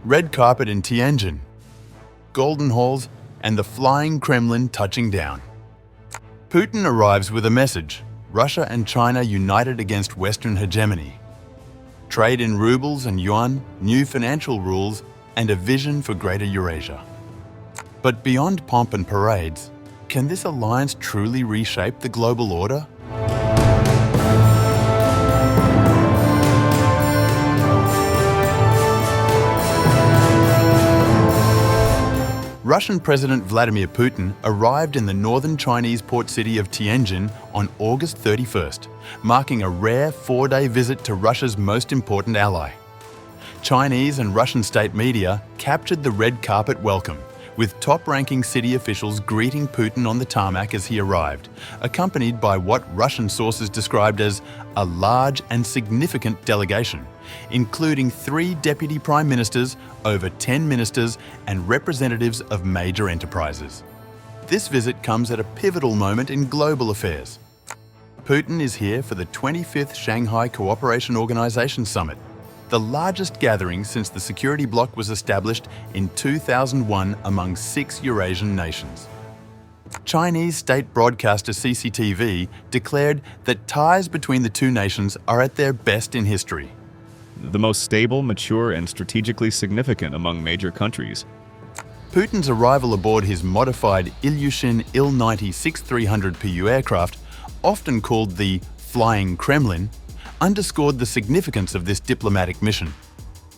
red carpet in Tianjin, golden halls, and the flying Kremlin touching down. Putin arrives with a message: Russia and China united against Western hegemony. Trade in rubles and yuan, new financial rules, and a vision for Greater Eurasia. But beyond pomp and parades, can this alliance truly reshape the global order? Russian President Vladimir Putin arrived in the northern Chinese port city of Tianjin on August 31st, marking a rare 4-day visit to Russia's most important ally. Chinese and Russian state media captured the red carpet welcome, with top-ranking city officials greeting Putin on the tarmac as he arrived, accompanied by what Russian sources described as a large and significant delegation, including 3 deputy prime ministers, over 10 ministers, and representatives of major enterprises. This visit comes at a pivotal moment in global affairs. Putin is here for the 25th Shanghai Cooperation Organisation Summit, the largest gathering since the security bloc was established in 2001 among 6 Eurasian nations. Chinese state broadcaster CCTV declared that ties between the two nations are at their best in history. The most stable, mature, and strategically significant among major countries. Putin's arrival aboard his modified Ilyushin Il-90 6300 Pu aircraft, often called the Flying Kremlin, underscored the significance of this diplomatic mission.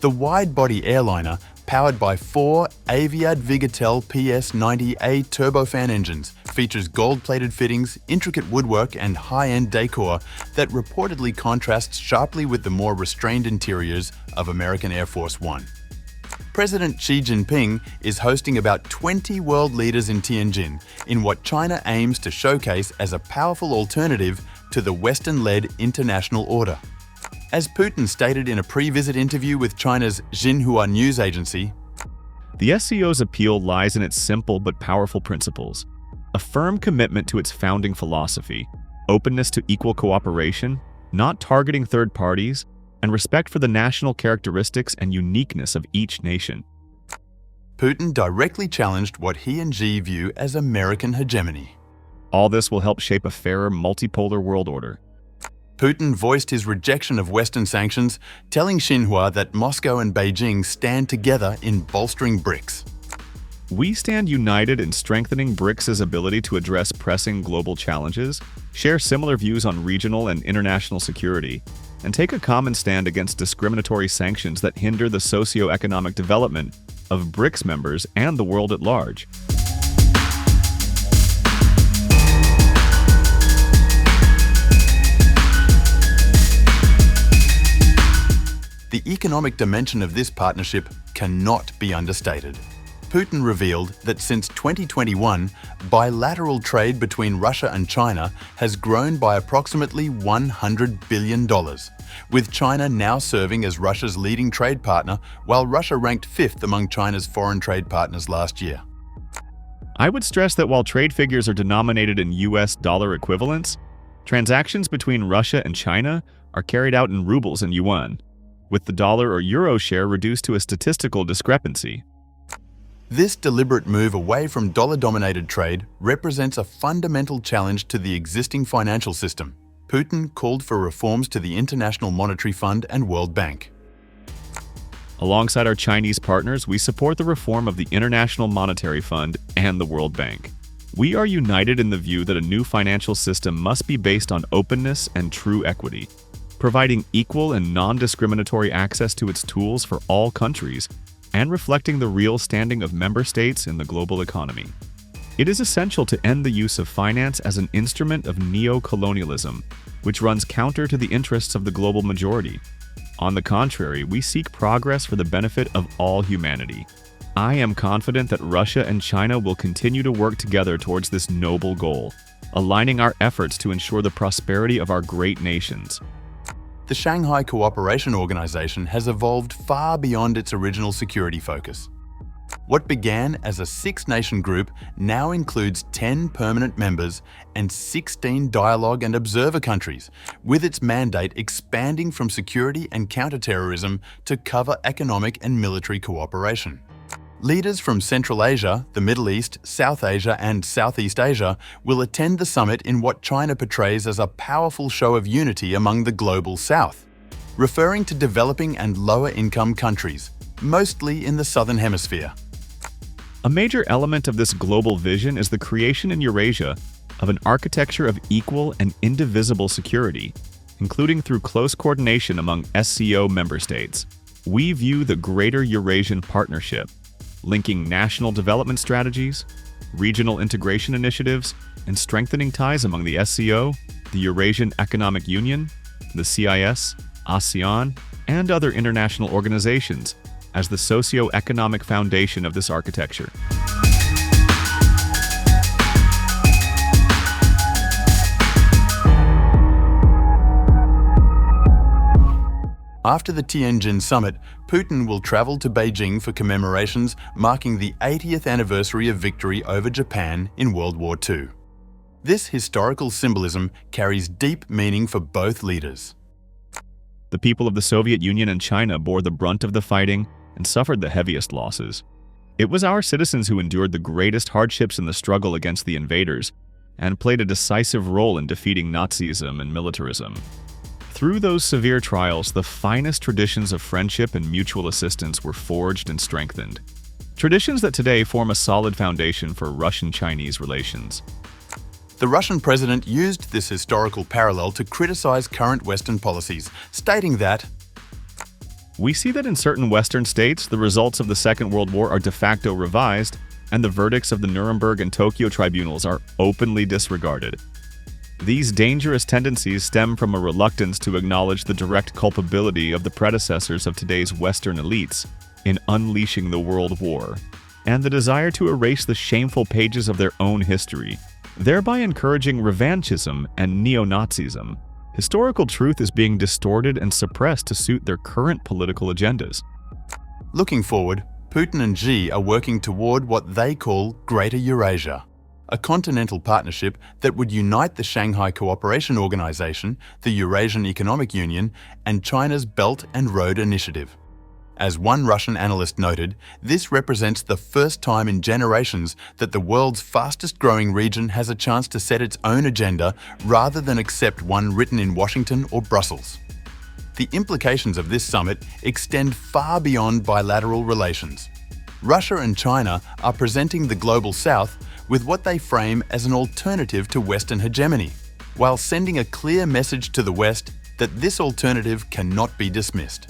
The wide-body airliner, powered by 4 Aviad Vigatel PS90A turbofan engines, features gold-plated fittings, intricate woodwork, and high-end decor that reportedly contrasts sharply with the more restrained interiors of American Air Force One. President Xi Jinping is hosting about 20 world leaders in Tianjin in what China aims to showcase as a powerful alternative to the Western-led international order. As Putin stated in a pre-visit interview with China's Xinhua news agency, the SCO's appeal lies in its simple but powerful principles: a firm commitment to its founding philosophy, openness to equal cooperation, not targeting third parties, and respect for the national characteristics and uniqueness of each nation. Putin directly challenged what he and Xi view as American hegemony. All this will help shape a fairer, multipolar world order. Putin voiced his rejection of Western sanctions, telling Xinhua that Moscow and Beijing stand together in bolstering BRICS. We stand united in strengthening BRICS' ability to address pressing global challenges, share similar views on regional and international security, and take a common stand against discriminatory sanctions that hinder the socio-economic development of BRICS members and the world at large. The economic dimension of this partnership cannot be understated. Putin revealed that since 2021, bilateral trade between Russia and China has grown by approximately $100 billion, with China now serving as Russia's leading trade partner, while Russia ranked 5th among China's foreign trade partners last year. I would stress that while trade figures are denominated in US dollar equivalents, transactions between Russia and China are carried out in rubles and yuan, with the dollar or euro share reduced to a statistical discrepancy. This deliberate move away from dollar-dominated trade represents a fundamental challenge to the existing financial system. Putin called for reforms to the International Monetary Fund and World Bank. Alongside our Chinese partners, we support the reform of the International Monetary Fund and the World Bank. We are united in the view that a new financial system must be based on openness and true equity, providing equal and non-discriminatory access to its tools for all countries, and reflecting the real standing of member states in the global economy. It is essential to end the use of finance as an instrument of neo-colonialism, which runs counter to the interests of the global majority. On the contrary, we seek progress for the benefit of all humanity. I am confident that Russia and China will continue to work together towards this noble goal, aligning our efforts to ensure the prosperity of our great nations. The Shanghai Cooperation Organisation has evolved far beyond its original security focus. What began as a 6-nation group now includes 10 permanent members and 16 dialogue and observer countries, with its mandate expanding from security and counterterrorism to cover economic and military cooperation. Leaders from Central Asia, the Middle East, South Asia and Southeast Asia will attend the summit in what China portrays as a powerful show of unity among the global South, referring to developing and lower-income countries, mostly in the Southern Hemisphere. A major element of this global vision is the creation in Eurasia of an architecture of equal and indivisible security, including through close coordination among SCO member states. We view the Greater Eurasian Partnership, linking national development strategies, regional integration initiatives, and strengthening ties among the SCO, the Eurasian Economic Union, the CIS, ASEAN, and other international organizations as the socio-economic foundation of this architecture. After the Tianjin summit, Putin will travel to Beijing for commemorations marking the 80th anniversary of victory over Japan in World War II. This historical symbolism carries deep meaning for both leaders. The people of the Soviet Union and China bore the brunt of the fighting and suffered the heaviest losses. It was our citizens who endured the greatest hardships in the struggle against the invaders and played a decisive role in defeating Nazism and militarism. Through those severe trials, the finest traditions of friendship and mutual assistance were forged and strengthened. Traditions that today form a solid foundation for Russian-Chinese relations. The Russian president used this historical parallel to criticize current Western policies, stating that, "We see that in certain Western states, the results of the Second World War are de facto revised, and the verdicts of the Nuremberg and Tokyo tribunals are openly disregarded. These dangerous tendencies stem from a reluctance to acknowledge the direct culpability of the predecessors of today's Western elites in unleashing the World War, and the desire to erase the shameful pages of their own history, thereby encouraging revanchism and neo-Nazism. Historical truth is being distorted and suppressed to suit their current political agendas." Looking forward, Putin and Xi are working toward what they call Greater Eurasia, a continental partnership that would unite the Shanghai Cooperation Organisation, the Eurasian Economic Union, and China's Belt and Road Initiative. As one Russian analyst noted, this represents the first time in generations that the world's fastest-growing region has a chance to set its own agenda rather than accept one written in Washington or Brussels. The implications of this summit extend far beyond bilateral relations. Russia and China are presenting the Global South with what they frame as an alternative to Western hegemony, while sending a clear message to the West that this alternative cannot be dismissed.